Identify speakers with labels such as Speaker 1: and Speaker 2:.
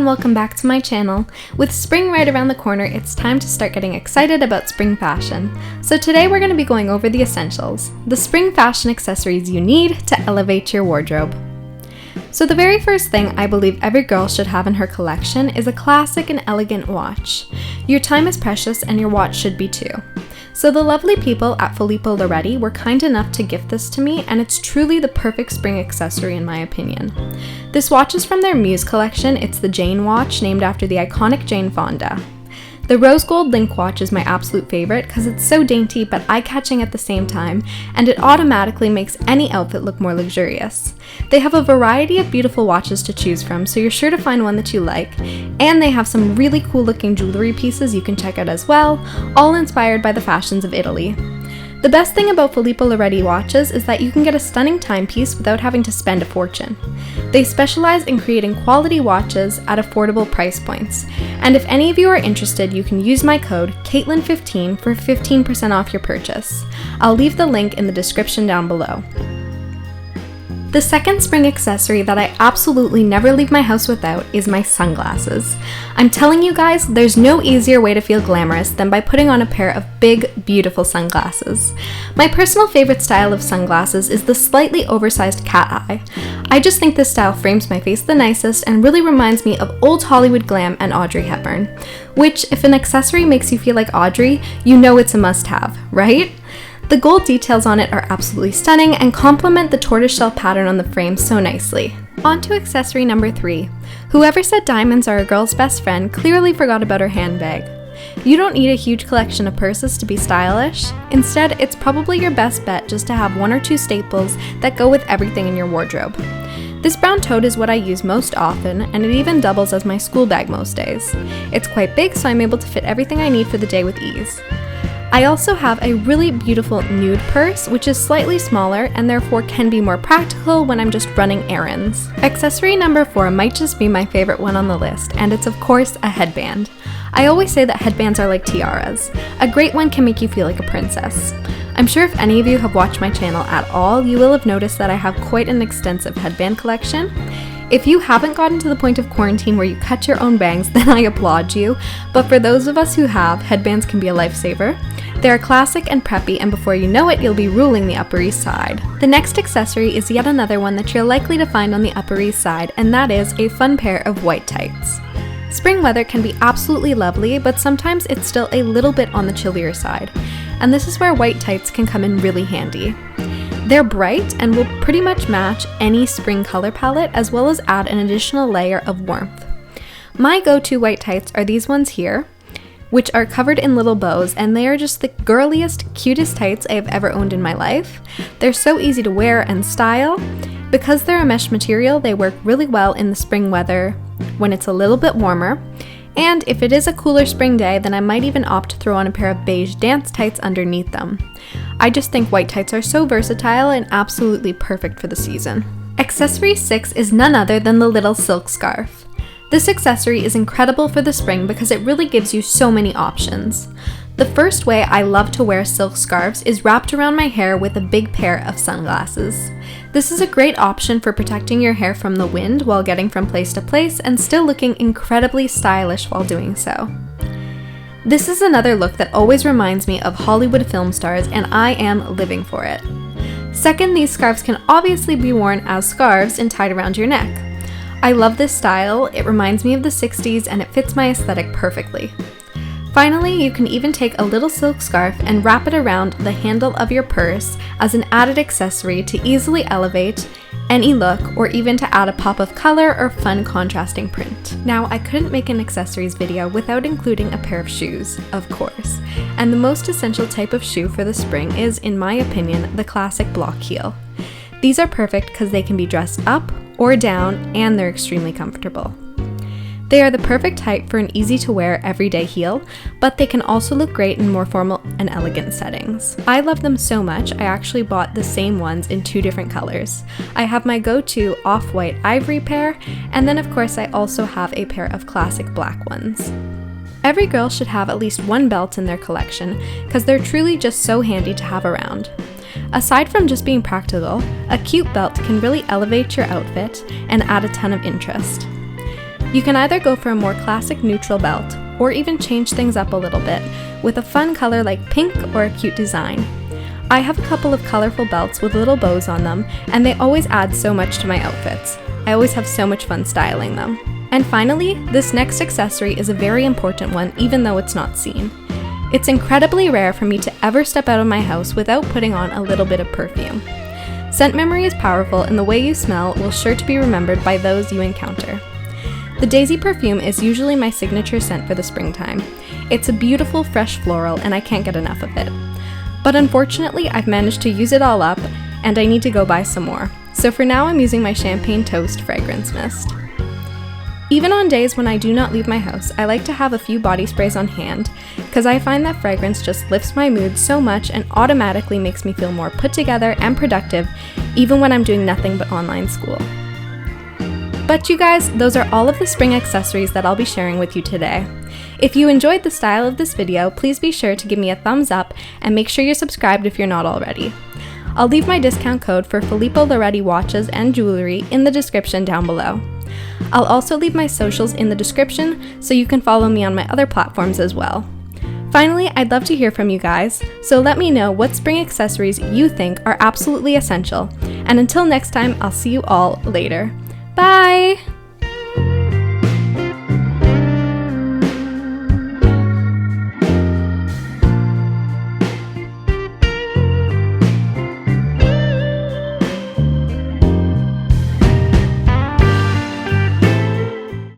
Speaker 1: welcome back to my channel. With spring right around the corner, it's time to start getting excited about spring fashion. So today we're going to be going over the essentials, the spring fashion accessories you need to elevate your wardrobe. So the very first thing I believe every girl should have in her collection is a classic and elegant watch. Your time is precious and your watch should be too. So the lovely people at Filippo Loretti were kind enough to gift this to me, and it's truly the perfect spring accessory in my opinion. This watch is from their Muse collection. It's the Jane watch, named after the iconic Jane Fonda. The rose gold link watch is my absolute favorite because it's so dainty but eye-catching at the same time, and it automatically makes any outfit look more luxurious. They have a variety of beautiful watches to choose from, so you're sure to find one that you like, and they have some really cool looking jewelry pieces you can check out as well, all inspired by the fashions of Italy. The best thing about Filippo Loretti watches is that you can get a stunning timepiece without having to spend a fortune. They specialize in creating quality watches at affordable price points, and if any of you are interested, you can use my code Kaitlyn15 for 15% off your purchase. I'll leave the link in the description down below. The second spring accessory that I absolutely never leave my house without is my sunglasses. I'm telling you guys, there's no easier way to feel glamorous than by putting on a pair of big, beautiful sunglasses. My personal favorite style of sunglasses is the slightly oversized cat eye. I just think this style frames my face the nicest and really reminds me of old Hollywood glam and Audrey Hepburn, which, if an accessory makes you feel like Audrey, you know it's a must-have, right? The gold details on it are absolutely stunning and complement the tortoiseshell pattern on the frame so nicely. On to accessory number 3. Whoever said diamonds are a girl's best friend clearly forgot about her handbag. You don't need a huge collection of purses to be stylish. Instead, it's probably your best bet just to have one or two staples that go with everything in your wardrobe. This brown tote is what I use most often, and it even doubles as my school bag most days. It's quite big, so I'm able to fit everything I need for the day with ease. I also have a really beautiful nude purse, which is slightly smaller and therefore can be more practical when I'm just running errands. Accessory number 4 might just be my favorite one on the list, and it's of course a headband. I always say that headbands are like tiaras. A great one can make you feel like a princess. I'm sure if any of you have watched my channel at all, you will have noticed that I have quite an extensive headband collection. If you haven't gotten to the point of quarantine where you cut your own bangs, then I applaud you, but for those of us who have, headbands can be a lifesaver. They're classic and preppy, and before you know it, you'll be ruling the Upper East Side. The next accessory is yet another one that you're likely to find on the Upper East Side, and that is a fun pair of white tights. Spring weather can be absolutely lovely, but sometimes it's still a little bit on the chillier side, and this is where white tights can come in really handy. They're bright and will pretty much match any spring color palette, as well as add an additional layer of warmth. My go-to white tights are these ones here, which are covered in little bows, and they are just the girliest, cutest tights I have ever owned in my life. They're so easy to wear and style. Because they're a mesh material, they work really well in the spring weather when it's a little bit warmer. And if it is a cooler spring day, then I might even opt to throw on a pair of beige dance tights underneath them. I just think white tights are so versatile and absolutely perfect for the season. Accessory 6 is none other than the little silk scarf. This accessory is incredible for the spring because it really gives you so many options. The first way I love to wear silk scarves is wrapped around my hair with a big pair of sunglasses. This is a great option for protecting your hair from the wind while getting from place to place and still looking incredibly stylish while doing so. This is another look that always reminds me of Hollywood film stars, and I am living for it. Second, these scarves can obviously be worn as scarves and tied around your neck. I love this style, it reminds me of the 60s and it fits my aesthetic perfectly. Finally, you can even take a little silk scarf and wrap it around the handle of your purse as an added accessory to easily elevate any look, or even to add a pop of color or fun contrasting print. Now, I couldn't make an accessories video without including a pair of shoes, of course, and the most essential type of shoe for the spring is, in my opinion, the classic block heel. These are perfect because they can be dressed up or down, and they're extremely comfortable. They are the perfect height for an easy-to-wear everyday heel, but they can also look great in more formal and elegant settings. I love them so much, I actually bought the same ones in 2 different colors. I have my go-to off-white ivory pair, and then of course I also have a pair of classic black ones. Every girl should have at least one belt in their collection, because they're truly just so handy to have around. Aside from just being practical, a cute belt can really elevate your outfit and add a ton of interest. You can either go for a more classic neutral belt, or even change things up a little bit with a fun color like pink or a cute design. I have a couple of colorful belts with little bows on them, and they always add so much to my outfits. I always have so much fun styling them. And finally, this next accessory is a very important one, even though it's not seen. It's incredibly rare for me to ever step out of my house without putting on a little bit of perfume. Scent memory is powerful, and the way you smell will sure to be remembered by those you encounter. The Daisy perfume is usually my signature scent for the springtime. It's a beautiful, fresh floral, and I can't get enough of it. But unfortunately, I've managed to use it all up, and I need to go buy some more. So for now, I'm using my Champagne Toast fragrance mist. Even on days when I do not leave my house, I like to have a few body sprays on hand, because I find that fragrance just lifts my mood so much and automatically makes me feel more put together and productive, even when I'm doing nothing but online school. But you guys, those are all of the spring accessories that I'll be sharing with you today. If you enjoyed the style of this video, please be sure to give me a thumbs up and make sure you're subscribed if you're not already. I'll leave my discount code for Filippo Loretti watches and jewelry in the description down below. I'll also leave my socials in the description so you can follow me on my other platforms as well. Finally, I'd love to hear from you guys, so let me know what spring accessories you think are absolutely essential. And until next time, I'll see you all later. Bye!